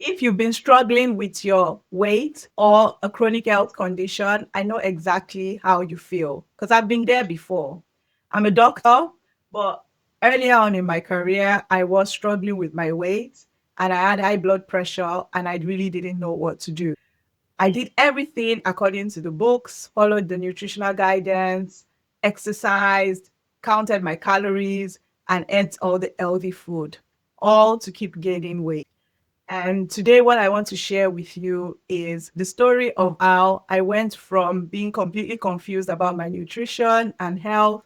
If you've been struggling with your weight or a chronic health condition, I know exactly how you feel because I've been there before. I'm a doctor, but earlier on in my career, I was struggling with my weight and I had high blood pressure and I really didn't know what to do. I did everything according to the books, followed the nutritional guidance, exercised, counted my calories, and ate all the healthy food, all to keep gaining weight. And today, what I want to share with you is the story of how I went from being completely confused about my nutrition and health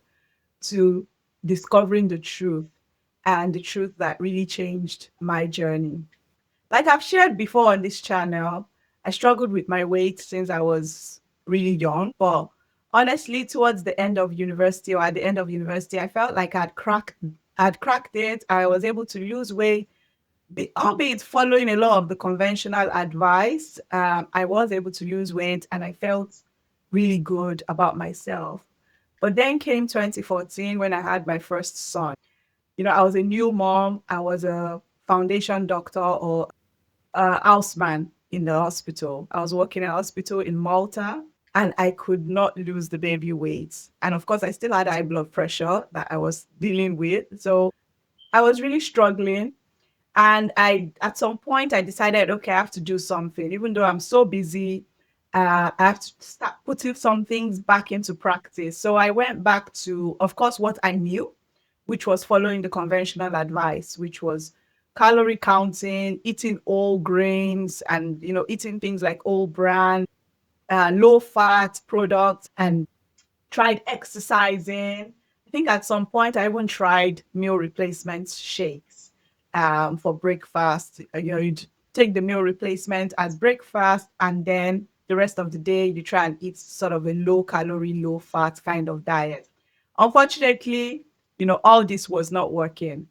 to discovering the truth and the truth that really changed my journey. Like I've shared before on this channel, I struggled with my weight since I was really young. But honestly, towards the end of university or at the end of university, I felt like I'd cracked it. I was able to lose weight albeit following a lot of the conventional advice, I was able to lose weight and I felt really good about myself. But then came 2014 when I had my first son. I was a new mom, I was a foundation doctor or a houseman in the hospital. I was working in a hospital in Malta and I could not lose the baby weight. And of course, I still had high blood pressure that I was dealing with. So I was really struggling. And at some point, I decided, okay, I have to do something. Even though I'm so busy, I have to start putting some things back into practice. So I went back to, of course, what I knew, which was following the conventional advice, which was calorie counting, eating all grains, and eating things like all bran, low fat products, and tried exercising. I think at some point I even tried meal replacement shakes for breakfast. You'd take the meal replacement as breakfast, and then the rest of the day you try and eat sort of a low calorie, low fat kind of diet. Unfortunately, all this was not working.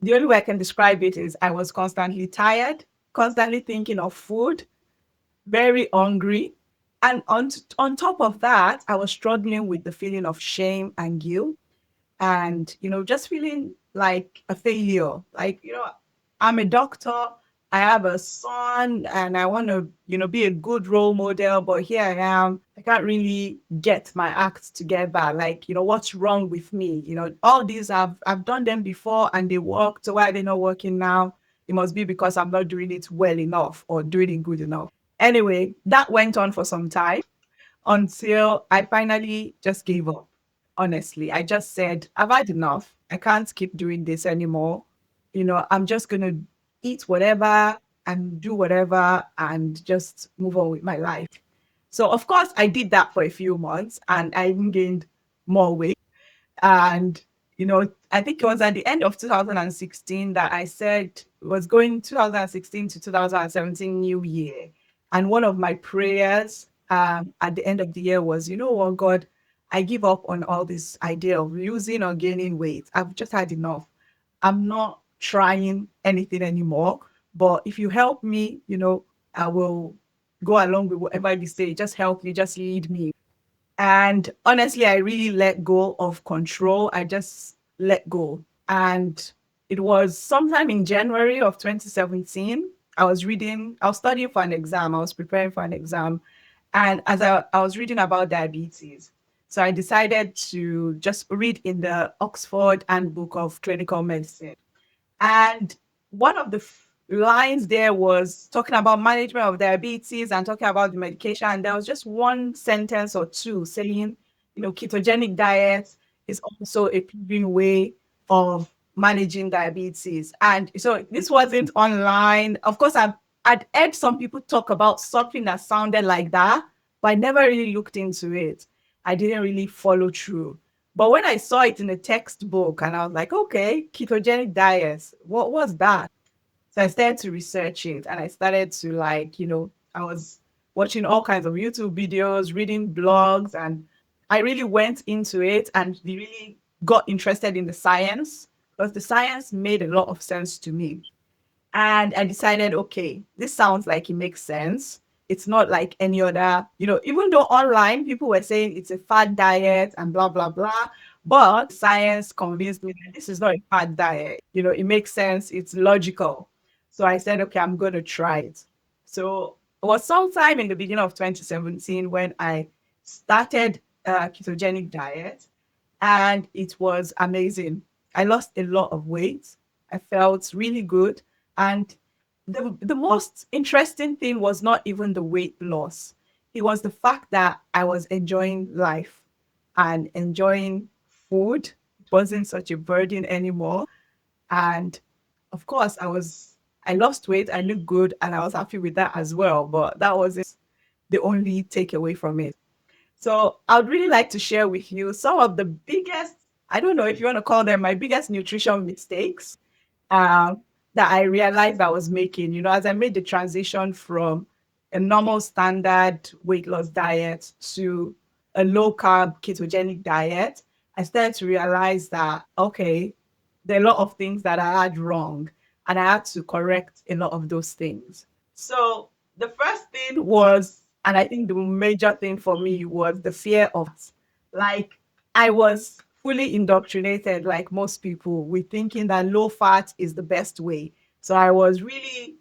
The only way I can describe it is I was constantly tired, constantly thinking of food, very hungry. And on top of that, I was struggling with the feeling of shame and guilt and, just feeling like a failure. Like, I'm a doctor, I have a son, and I want to, be a good role model, but here I am. I can't really get my act together. Like, what's wrong with me? All these I've done them before and they worked. So why are they not working now? It must be because I'm not doing it well enough or doing it good enough. Anyway, that went on for some time until I finally just gave up. Honestly, I just said, I've had enough. I can't keep doing this anymore. I'm just going to eat whatever and do whatever and just move on with my life. So, of course, I did that for a few months and I even gained more weight. And, I think it was at the end of 2016 that I said it was going 2016 to 2017 new year. And one of my prayers at the end of the year was, you know what, God, I give up on all this idea of losing or gaining weight. I've just had enough. I'm not trying anything anymore. But if you help me, I will go along with whatever you say. Just help me, just lead me. And honestly, I really let go of control. I just let go. And it was sometime in January of 2017. I was studying for an exam. I was preparing for an exam. And as I was reading about diabetes, so I decided to just read in the Oxford Handbook of Clinical Medicine. And one of the lines there was talking about management of diabetes and talking about the medication. And there was just one sentence or two saying, ketogenic diet is also a proven way of managing diabetes. And so this wasn't online. Of course, I'd heard some people talk about something that sounded like that, but I never really looked into it. I didn't really follow through. But when I saw it in a textbook and I was like, okay, ketogenic diets, what was that? So I started to research it and I started to I was watching all kinds of YouTube videos, reading blogs, and I really went into it and really got interested in the science because the science made a lot of sense to me. And I decided, okay, this sounds like it makes sense. It's not like any other, even though online people were saying it's a fad diet and blah, blah, blah. But science convinced me that this is not a fad diet. It makes sense. It's logical. So I said, okay, I'm going to try it. So it was sometime in the beginning of 2017 when I started a ketogenic diet, and it was amazing. I lost a lot of weight. I felt really good. And the most interesting thing was not even the weight loss. It was the fact that I was enjoying life and enjoying food. It wasn't such a burden anymore. And of course, I lost weight, I looked good, and I was happy with that as well. But that wasn't the only takeaway from it. So I would really like to share with you some of the biggest, I don't know if you want to call them my biggest nutrition mistakes, um, that I realized I was making, as I made the transition from a normal standard weight loss diet to a low carb ketogenic diet. I started to realize that, okay, there are a lot of things that I had wrong, and I had to correct a lot of those things. So the first thing was, and I think the major thing for me was the fear of, like, I was fully indoctrinated, like most people, with thinking that low fat is the best way. So I was really,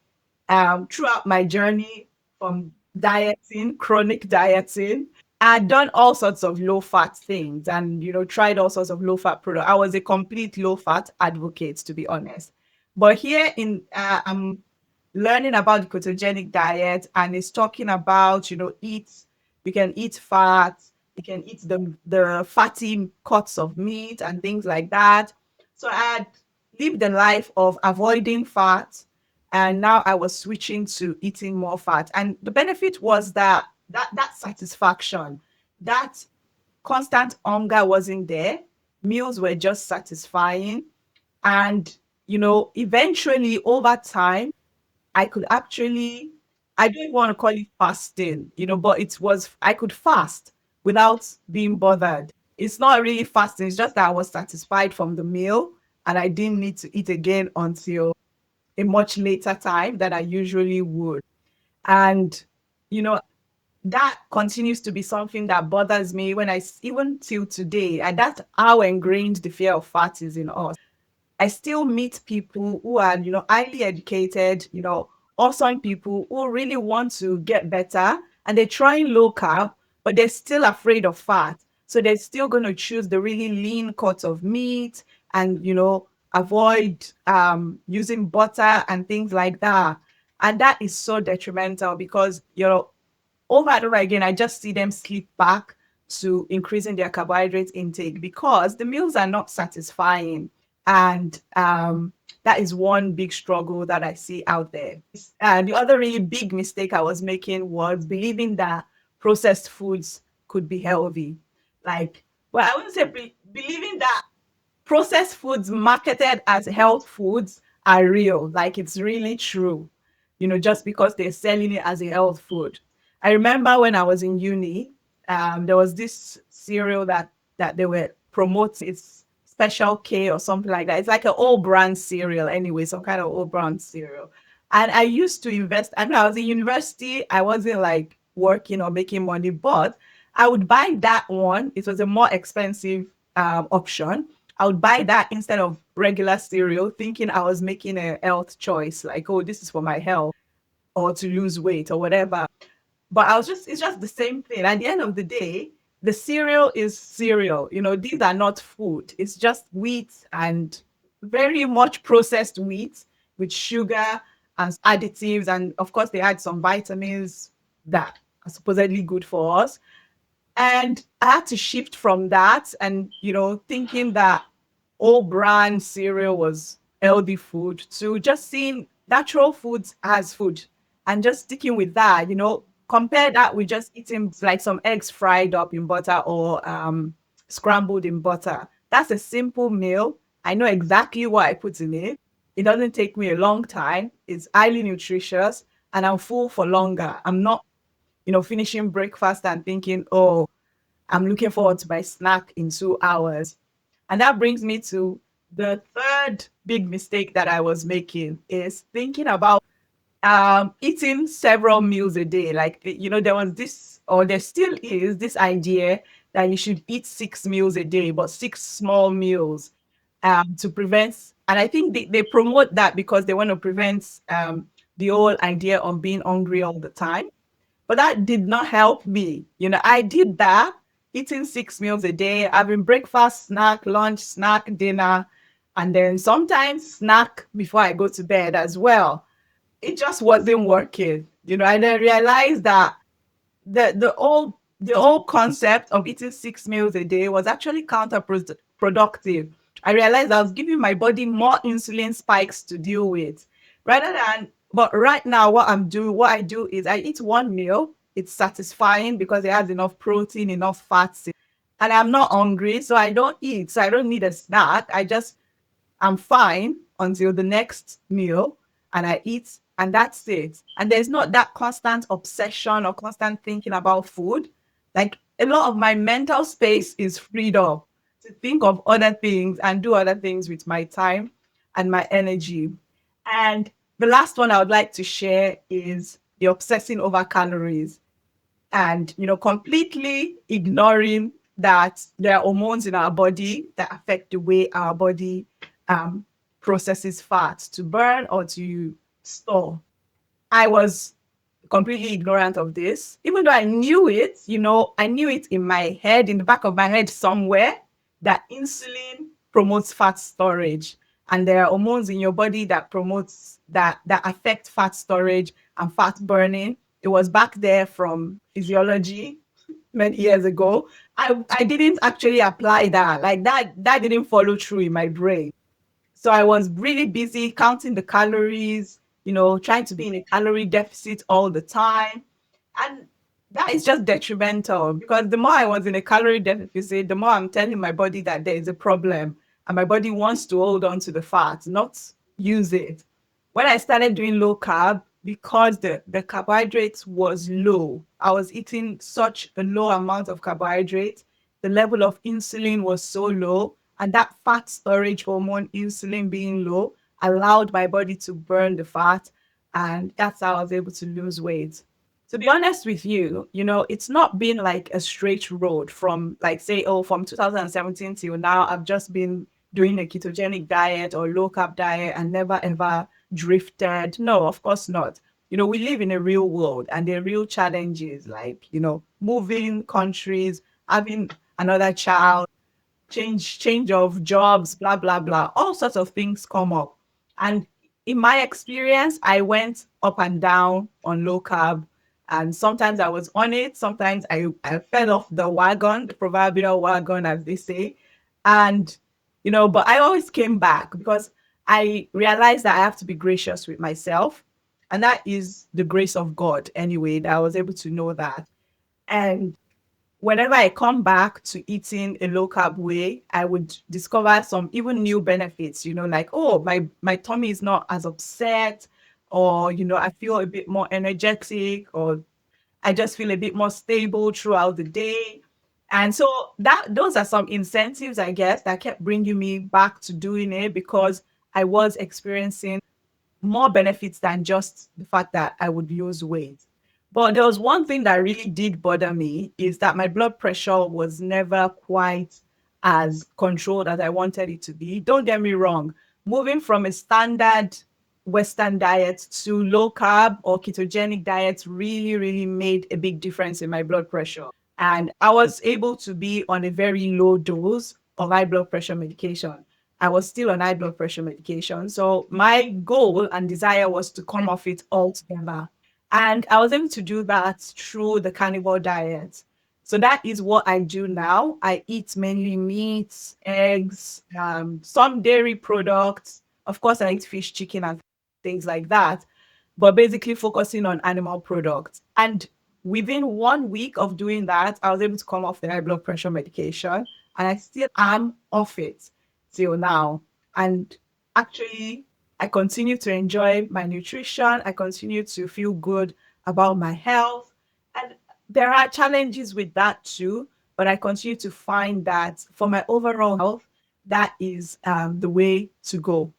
throughout my journey from dieting, chronic dieting, I'd done all sorts of low fat things and, tried all sorts of low fat products. I was a complete low fat advocate, to be honest. But here I'm learning about the ketogenic diet, and it's talking about, you can eat fat, you can eat the fatty cuts of meat and things like that. So I had lived the life of avoiding fat, and now I was switching to eating more fat. And the benefit was that satisfaction, that constant hunger wasn't there. Meals were just satisfying. And, eventually over time, I could actually, I don't want to call it fasting, but I could fast without being bothered. It's not really fasting, it's just that I was satisfied from the meal, and I didn't need to eat again until a much later time than I usually would. And, you know, that continues to be something that bothers me even till today. And that's how ingrained the fear of fat is in us. I still meet people who are, highly educated, awesome people who really want to get better, and they're trying low carb, but they're still afraid of fat. So they're still going to choose the really lean cuts of meat and, avoid using butter and things like that. And that is so detrimental because, over and over again, I just see them slip back to increasing their carbohydrate intake because the meals are not satisfying. And that is one big struggle that I see out there. And the other really big mistake I was making was believing that processed foods could be healthy. Like, well, I wouldn't say believing that processed foods marketed as health foods are real. Like, it's really true, just because they're selling it as a health food. I remember when I was in uni, there was this cereal that they were promoting. It's Special K or something like that. It's like an old brand cereal anyway, some kind of old brand cereal. And I used to invest. I mean, I was in university. I wasn't like working or making money, but I would buy that one. It was a more expensive option. I would buy that instead of regular cereal, thinking I was making a health choice, like, oh, this is for my health or to lose weight or whatever. But it's just the same thing. At the end of the day, the cereal is cereal. These are not food. It's just wheat, and very much processed wheat with sugar and additives. And of course, they add some vitamins that are supposedly good for us. And I had to shift from that and, thinking that all brand cereal was healthy food to just seeing natural foods as food and just sticking with that, compare that with just eating like some eggs fried up in butter or scrambled in butter. That's a simple meal. I know exactly what I put in it. It doesn't take me a long time. It's highly nutritious, and I'm full for longer. I'm not, finishing breakfast and thinking, oh, I'm looking forward to my snack in 2 hours. And that brings me to the third big mistake that I was making is thinking about eating several meals a day. Like, there was this, or there still is this idea that you should eat 6 meals a day, but 6 small meals to prevent And I think they promote that because they want to prevent the whole idea of being hungry all the time. But that did not help me. I did that, eating 6 meals a day, having breakfast, snack, lunch, snack, dinner, and then sometimes snack before I go to bed as well. It just wasn't working. And I realized that the whole concept of eating 6 meals a day was actually counterproductive. I realized I was giving my body more insulin spikes to deal with, but right now, what I do is I eat one meal. It's satisfying because it has enough protein, enough fats, and I'm not hungry, so I don't eat. So I don't need a snack. I'm fine until the next meal and I eat, and that's it. And there's not that constant obsession or constant thinking about food. Like, a lot of my mental space is freed up to think of other things and do other things with my time and my energy. And the last one I would like to share is the obsessing over calories, and completely ignoring that there are hormones in our body that affect the way our body um, processes fats to burn or to store. I was completely ignorant of this, even though I knew it. I knew it in my head, in the back of my head somewhere, that insulin promotes fat storage, and there are hormones in your body that promotes that affect fat storage and fat burning. It was back there from physiology many years ago. I didn't actually apply that. Like, that didn't follow through in my brain. So I was really busy counting the calories, trying to be in a calorie deficit all the time. And that is just detrimental, because the more I was in a calorie deficit, the more I'm telling my body that there is a problem, and my body wants to hold on to the fat, not use it. When I started doing low carb, because the carbohydrates was low, I was eating such a low amount of carbohydrates, the level of insulin was so low, and that fat storage hormone, insulin being low, allowed my body to burn the fat. And that's how I was able to lose weight. To be honest with you, it's not been like a straight road from, like, say, oh, from 2017 till now, I've just been doing a ketogenic diet or low carb diet and never ever drifted. No, of course not. We live in a real world, and there are real challenges, like, moving countries, having another child, change of jobs, blah blah blah, all sorts of things come up. And in my experience, I went up and down on low carb, and sometimes I was on it, sometimes I fell off the wagon, the proverbial wagon, as they say. And but I always came back, because I realized that I have to be gracious with myself, and that is the grace of God anyway, that I was able to know that. And whenever I come back to eating a low carb way, I would discover some even new benefits, like, oh, my tummy is not as upset, or, I feel a bit more energetic, or I just feel a bit more stable throughout the day. And so that those are some incentives, I guess, that kept bringing me back to doing it, because I was experiencing more benefits than just the fact that I would lose weight. But there was one thing that really did bother me, is that my blood pressure was never quite as controlled as I wanted it to be. Don't get me wrong, moving from a standard Western diet to low carb or ketogenic diets really, really made a big difference in my blood pressure. And I was able to be on a very low dose of high blood pressure medication. I was still on high blood pressure medication. So my goal and desire was to come off it altogether. And I was able to do that through the carnivore diet. So that is what I do now. I eat mainly meats, eggs, some dairy products. Of course, I eat fish, chicken, and things like that, but basically focusing on animal products. And within 1 week of doing that, I was able to come off the high blood pressure medication, and I still am off it till now. And actually, I continue to enjoy my nutrition. I continue to feel good about my health. And there are challenges with that too, but I continue to find that for my overall health, that is the way to go.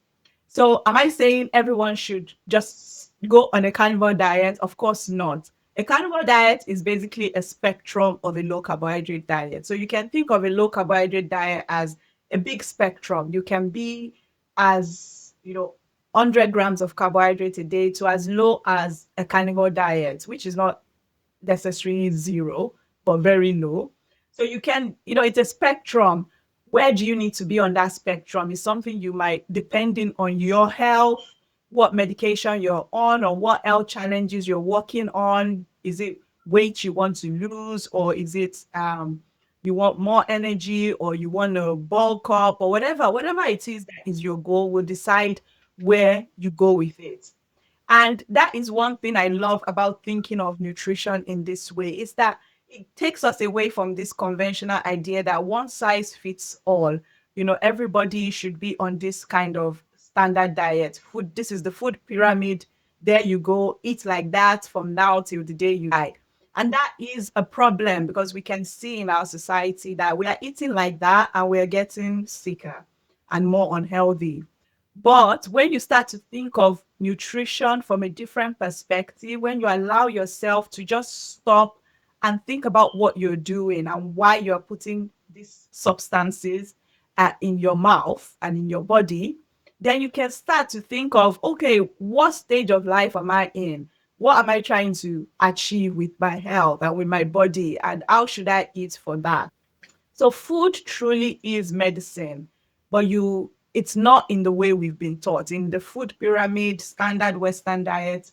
So, am I saying everyone should just go on a carnivore diet? Of course not. A carnivore diet is basically a spectrum of a low carbohydrate diet. So, you can think of a low carbohydrate diet as a big spectrum. You can be as, 100 grams of carbohydrate a day to as low as a carnivore diet, which is not necessarily zero, but very low. So you can, it's a spectrum. Where do you need to be on that spectrum is something you might, depending on your health, what medication you're on, or what health challenges you're working on. Is it weight you want to lose, or is it you want more energy, or you want to bulk up, or whatever it is that is your goal will decide where you go with it. And that is one thing I love about thinking of nutrition in this way, is that it takes us away from this conventional idea that one size fits all. Everybody should be on this kind of standard diet. Food, this is the food pyramid. There you go, eat like that from now till the day you die. And that is a problem because we can see in our society that we are eating like that and we're getting sicker and more unhealthy. But when you start to think of nutrition from a different perspective, when you allow yourself to just stop and think about what you're doing and why you're putting these substances in your mouth and in your body, then you can start to think of, okay, what stage of life am I in? What am I trying to achieve with my health and with my body? And how should I eat for that? So food truly is medicine, but it's not in the way we've been taught. In the food pyramid, standard Western diet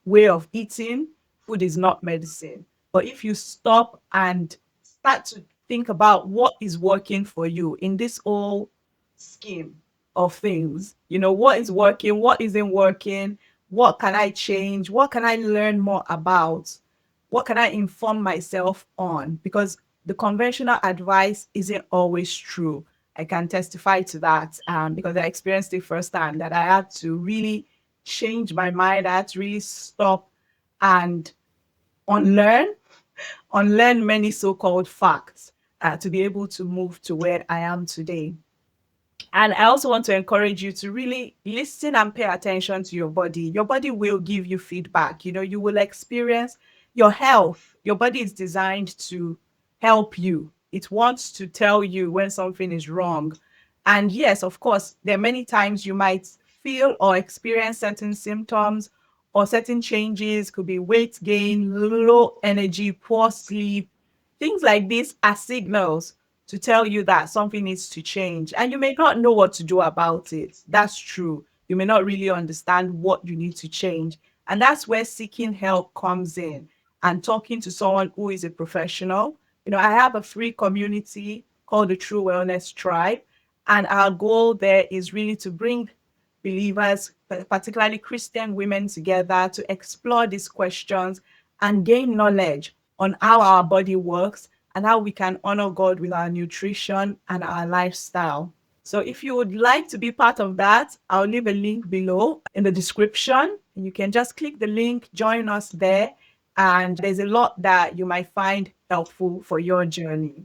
way of eating, food is not medicine. But if you stop and start to think about what is working for you in this whole scheme of things, what is working, what isn't working, what can I change, what can I learn more about, what can I inform myself on? Because the conventional advice isn't always true. I can testify to that because I experienced it firsthand, that I had to really change my mind. I had to really stop and unlearn, unlearn many so-called facts to be able to move to where I am today. And I also want to encourage you to really listen and pay attention to your body. Your body will give you feedback. You will experience your health. Your body is designed to help you. It wants to tell you when something is wrong. And yes, of course, there are many times you might feel or experience certain symptoms or certain changes, could be weight gain, low energy, poor sleep. Things like this are signals to tell you that something needs to change. And you may not know what to do about it. That's true. You may not really understand what you need to change. And that's where seeking help comes in and talking to someone who is a professional. I have a free community called the True Wellness Tribe. And our goal there is really to bring believers, particularly Christian women, together to explore these questions and gain knowledge on how our body works and how we can honor God with our nutrition and our lifestyle. So if you would like to be part of that, I'll leave a link below in the description. You can just click the link, join us there, and there's a lot that you might find helpful for your journey.